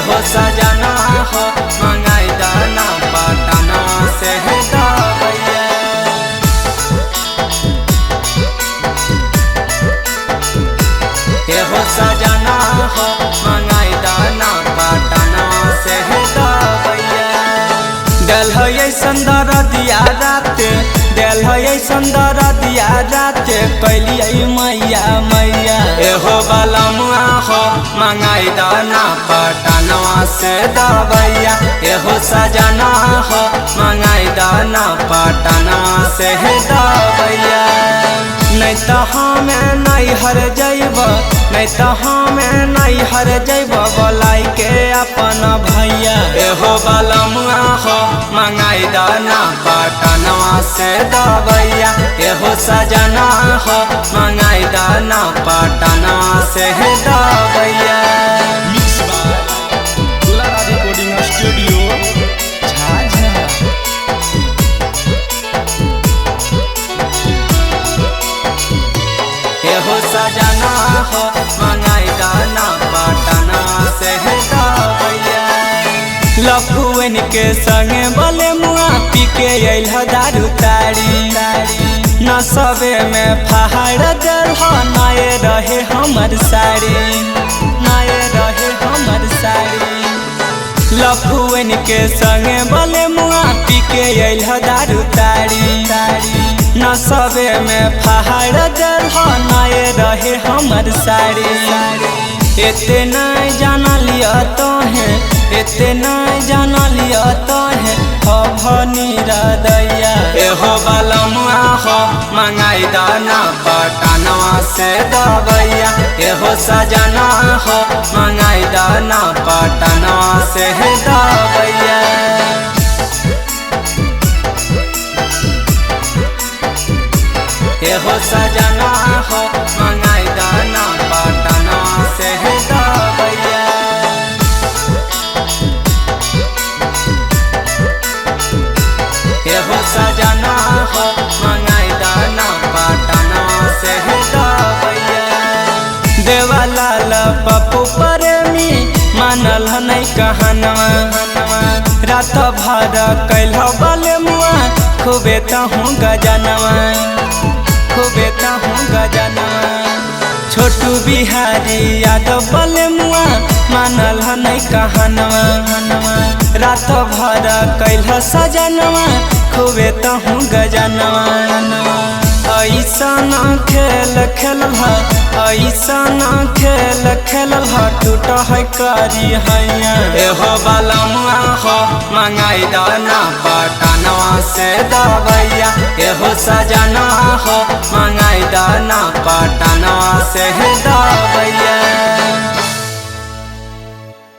हो सजना हो मंगाई दाना पटना से दवैया। हो सजना हो मंगाई दाना पटना से दवैया। दिल है सुंदर दिया राते, दिल है सुंदर दिया राते कैलिए मैया मैया। हो बलमुआ हो मंगाई दाना पटना से दवैया। हो सजना हो मंगाई दाना पटना से दवैया। नहीं तो हमें नहीं हर जैब, नहीं तो हमें नहीं हर जैब बोलाई के अपन भैया। हो बलमुआ हो मंगाई दाना पटना से दवैया। हो सजना हो मंगाई दाना पटना से दवैया। मिक्स बाय दुलारा रिकॉर्डिंग स्टूडियो झाझा। हो सजना हो मंगाई दाना पटना से दवैया। लफुअन के संगे बले मुआ पी के अइल दारू तारी। नसबे में फहाड़ दल नए रहे हमर साड़ी, नए रहे हमर साड़ी। लफुअन के संगे बले मुआ पी के अइल दारू तारी। नसबे में फहाड़ दल नए रहे हमर साड़ी। एते नहीं जाना लिया तो है, एते नहीं जाना लिया तो है भनी रदैया। हो बलमुआ हो मंगाई दाना पटना से दवैया। हो सजना हो मंगाई दाना पटना से दवैया। हो सजना हो मंगाई दाना पटना से दवैया। हो सजना हो मंगाई दाना पटना से दवैया। देवालाल पप्पू प्रेमी मानल नहीं कहनवा। रात भर कैल बले मुआ खूबे तहूँ गजनवा, खूबे तहूँ गजनवा। छोटू बिहारी यादव बले मुआ मानल नहीं कहनवा। रात भर कैल सजनवा खूबे तहूँ गजनवा। ऐसन खेल खेलल ह, ऐसन खेल खेलल ह टूट है करी हैया। हो बलमुआ हो मंगाई दाना पटना से दवैया। हो सजना हो मंगाई दाना पटना से दवैया।